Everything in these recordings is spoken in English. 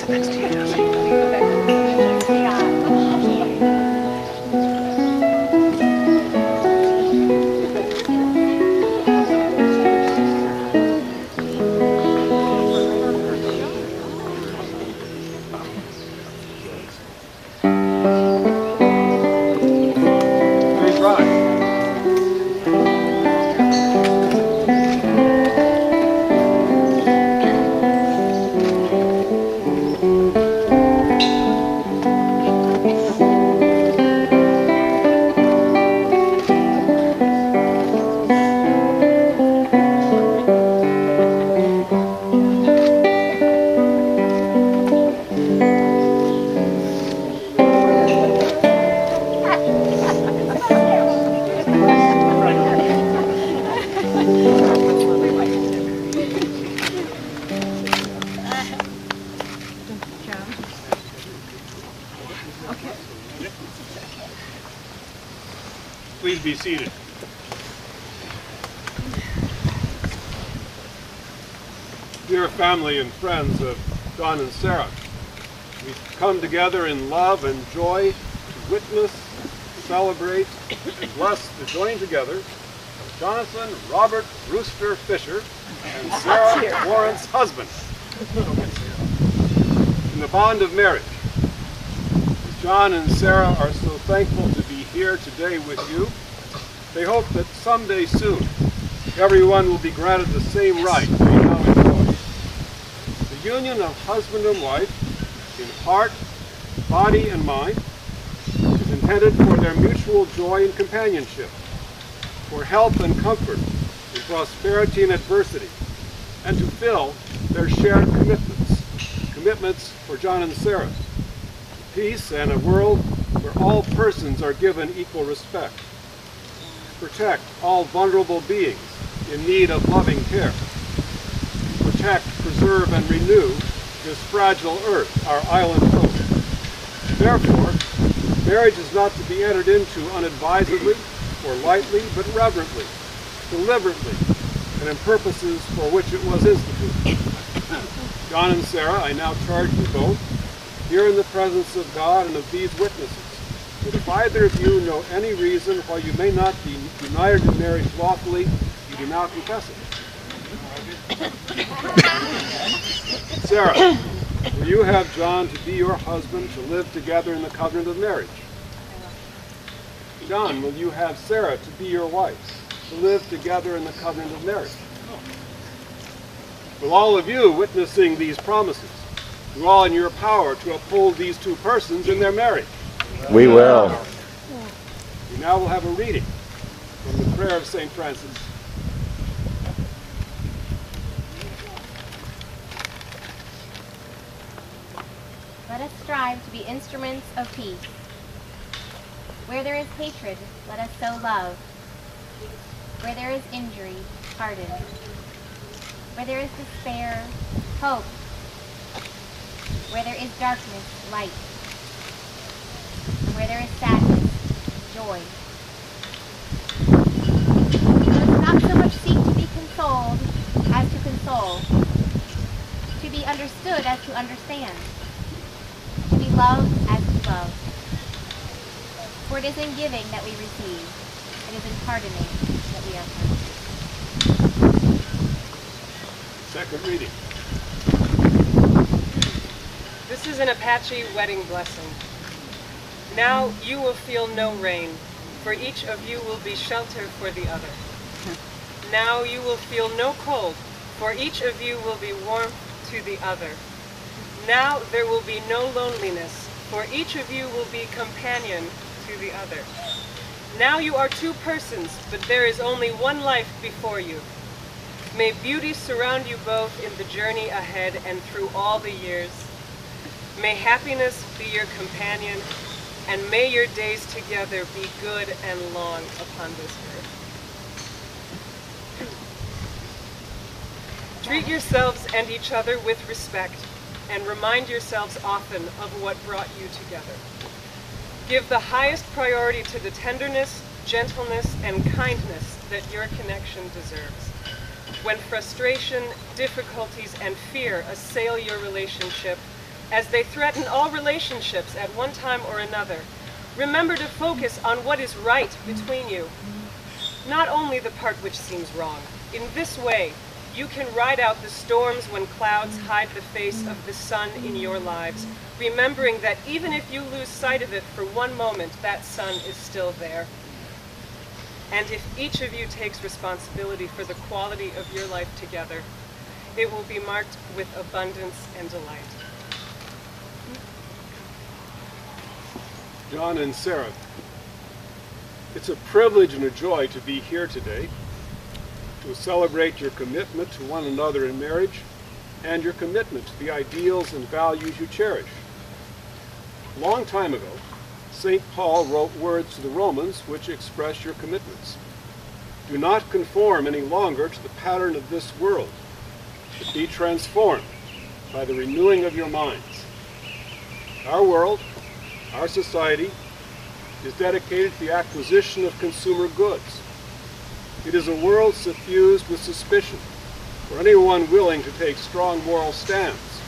sit next to you, Jesse. Please be seated. Dear family and friends of John and Sarah, we've come together in love and joy to witness, celebrate, and bless the joining together of Jonathan Robert Brewster Fisher and Sarah Lawrence husband in the bond of marriage. John and Sarah are so thankful to be here today with you. They hope that someday soon everyone will be granted the same right they now enjoy. The union of husband and wife in heart, body, and mind is intended for their mutual joy and companionship, for health and comfort in prosperity and adversity, and to fill their shared commitments for John and Sarah, peace and a world where all persons are given equal respect, protect all vulnerable beings in need of loving care, protect, preserve, and renew this fragile earth, our island home. Therefore, marriage is not to be entered into unadvisedly or lightly, but reverently, deliberately, and in purposes for which it was instituted. John and Sarah, I now charge you both, here in the presence of God and of these witnesses, that if either of you know any reason why you may not be united in marriage lawfully, you do now confess it. Sarah, will you have John to be your husband to live together in the covenant of marriage? John, will you have Sarah to be your wife to live together in the covenant of marriage? Will all of you witnessing these promises do all in your power to uphold these two persons in their marriage? We will. We now will have a reading from the prayer of St. Francis. Let us strive to be instruments of peace. Where there is hatred, let us sow love. Where there is injury, pardon. Where there is despair, hope. Where there is darkness, light. And where there is sadness, joy. Let us not so much seek to be consoled as to console, to be understood as to understand, to be loved as to love. For it is in giving that we receive, it is in pardoning that we are pardoned. Second reading. This is an Apache wedding blessing. Now you will feel no rain, for each of you will be shelter for the other. Now you will feel no cold, for each of you will be warmth to the other. Now there will be no loneliness, for each of you will be companion to the other. Now you are two persons, but there is only one life before you. May beauty surround you both in the journey ahead and through all the years. May happiness be your companion, and may your days together be good and long upon this earth. Treat yourselves and each other with respect, and remind yourselves often of what brought you together. Give the highest priority to the tenderness, gentleness, and kindness that your connection deserves. When frustration, difficulties, and fear assail your relationship, as they threaten all relationships at one time or another, remember to focus on what is right between you, not only the part which seems wrong. In this way, you can ride out the storms when clouds hide the face of the sun in your lives, remembering that even if you lose sight of it for one moment, that sun is still there. And if each of you takes responsibility for the quality of your life together, it will be marked with abundance and delight. John and Sarah, it's a privilege and a joy to be here today to celebrate your commitment to one another in marriage and your commitment to the ideals and values you cherish. A long time ago, St. Paul wrote words to the Romans which express your commitments. Do not conform any longer to the pattern of this world, but be transformed by the renewing of your minds. Our world, our society, is dedicated to the acquisition of consumer goods. It is a world suffused with suspicion for anyone willing to take strong moral stands.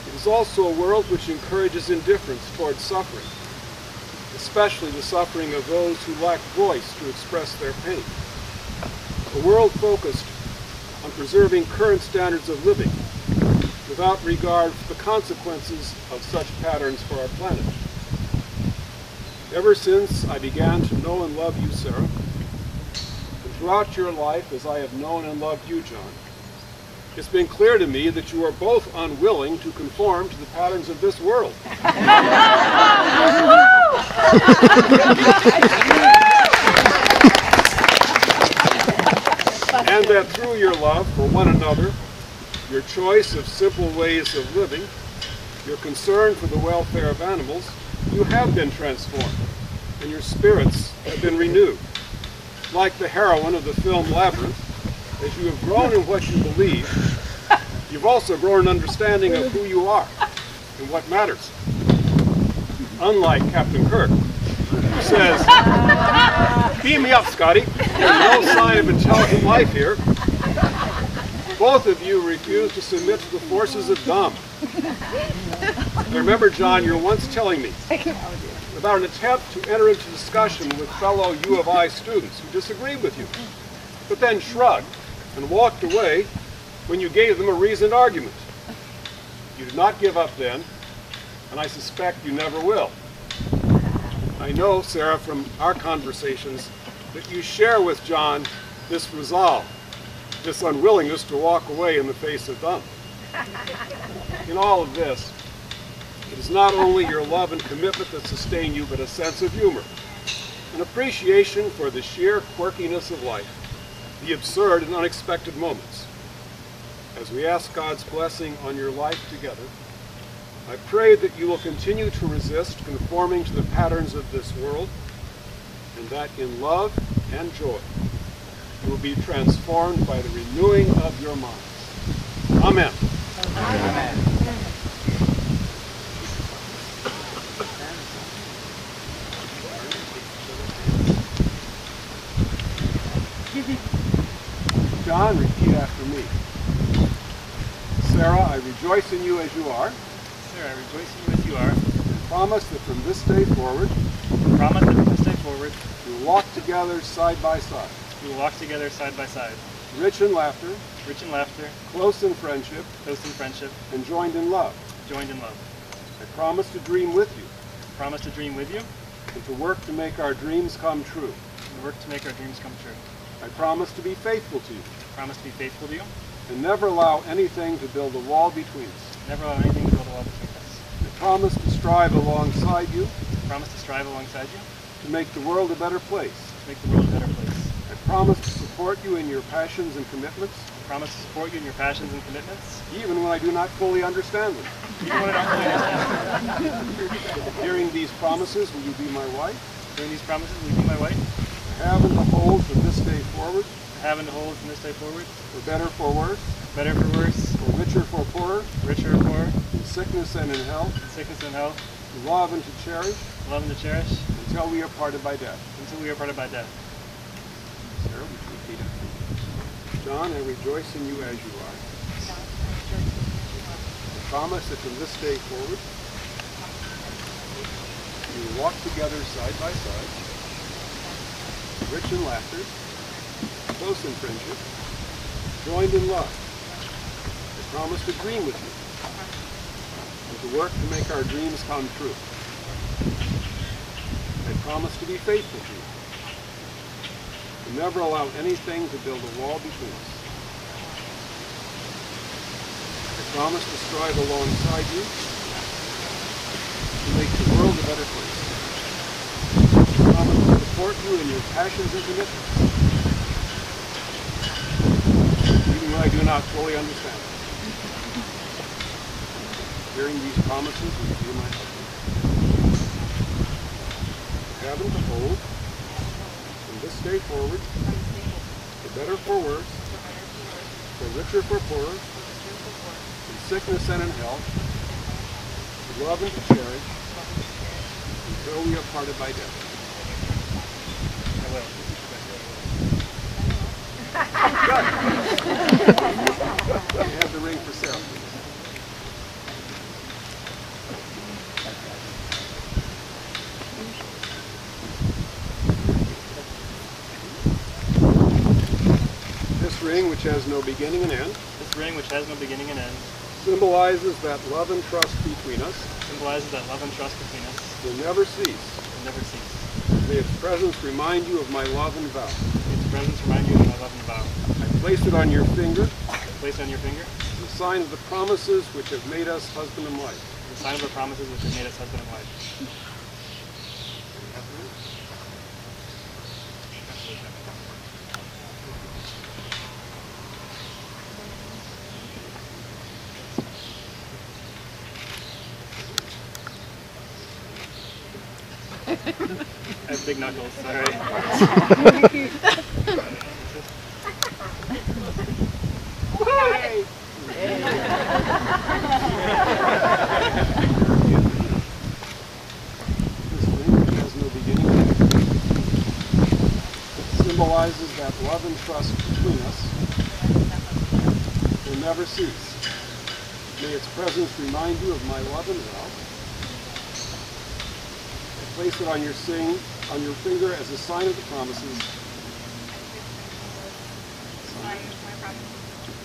It is also a world which encourages indifference towards suffering, especially the suffering of those who lack voice to express their pain. A world focused on preserving current standards of living without regard for the consequences of such patterns for our planet. Ever since I began to know and love you, Sarah, and throughout your life as I have known and loved you, John, it's been clear to me that you are both unwilling to conform to the patterns of this world. And that through your love for one another, your choice of simple ways of living, your concern for the welfare of animals, you have been transformed, and your spirits have been renewed. Like the heroine of the film Labyrinth, as you have grown in what you believe, you've also grown an understanding of who you are and what matters. Unlike Captain Kirk, who says, "Beam me up, Scotty. There's no sign of intelligent life here." Both of you refuse to submit to the forces of dumb. I remember, John, you were once telling me about an attempt to enter into discussion with fellow U of I students who disagreed with you, but then shrugged and walked away when you gave them a reasoned argument. You did not give up then, and I suspect you never will. I know, Sarah, from our conversations, that you share with John this resolve, this unwillingness to walk away in the face of dumb. In all of this, it is not only your love and commitment that sustain you, but a sense of humor, an appreciation for the sheer quirkiness of life, the absurd and unexpected moments. As we ask God's blessing on your life together, I pray that you will continue to resist conforming to the patterns of this world, and that in love and joy, you will be transformed by the renewing of your minds. Amen. Amen. John, repeat after me. Sarah, I rejoice in you as you are. Sarah, I rejoice in you as you are. And promise that from this day forward, we will walk together side by side. We will walk together side by side. Rich in laughter. Close in friendship. And joined in love. I promise to dream with you. And to work to make our dreams come true. I promise to be faithful to you. And never allow anything to build a wall between us. I promise to strive alongside you. To make the world a better place. I promise to support you in your passions and commitments. Even when I do not fully understand them. During these promises, will you be my wife? I have and to hold from this day forward. For better, for worse. For richer, for poorer. In sickness and in health. To love and to cherish. Until we are parted by death. Sarah, would you repeat after me? John, I rejoice in you as you are. promise that from this day forward, you will walk together side by side, rich in laughter, close in friendship, joined in love. I promise to dream with you, and to work to make our dreams come true. I promise to be faithful to you, to never allow anything to build a wall between us. I promise to strive alongside you to make the world a better place. I promise to support you in your passions and commitments, even when I do not fully understand them. Hearing these promises will be my husband. Heaven to hold, from this day forward, for better for worse, for richer for poorer, in sickness and in health, to love and to cherish, until we are parted by death. I have the ring for Sarah, please. This ring, which has no beginning and end, This ring, which has no beginning and end, symbolizes that love and trust between us symbolizes that love and trust between us will never cease. will never cease. May its presence remind you of my love and vow. May its presence remind you of my love and vow. I place it on your finger, Place it on your finger, as a sign of the promises which have made us husband and wife. the sign of the promises which have made us husband and wife. I have big knuckles, sorry. This ring, which has no beginning and end, symbolizes that love and trust between us will never cease. May its presence remind you of my love and vow. I place it on your finger as a sign of the promises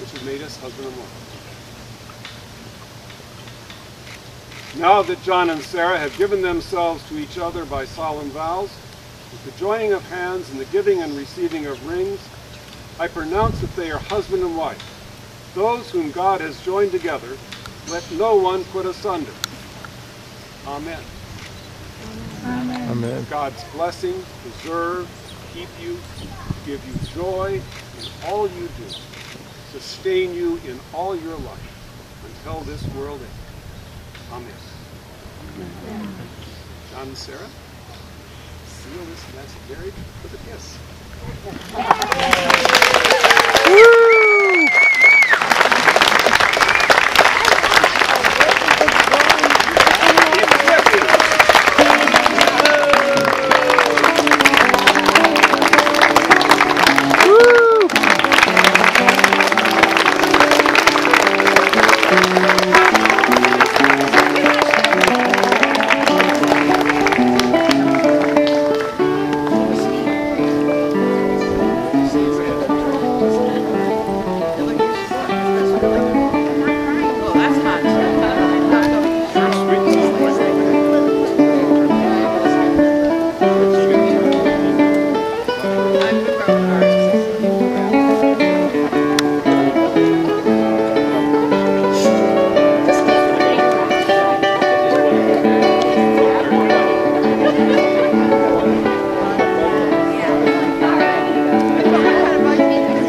which have made us husband and wife. Now that John and Sarah have given themselves to each other by solemn vows, with the joining of hands and the giving and receiving of rings, I pronounce that they are husband and wife. Those whom God has joined together, let no one put asunder. Amen. Amen. God's blessing preserve, keep you, give you joy in all you do, sustain you in all your life until this world ends. Amen. John and Sarah, seal this magic marriage with a kiss. Woo!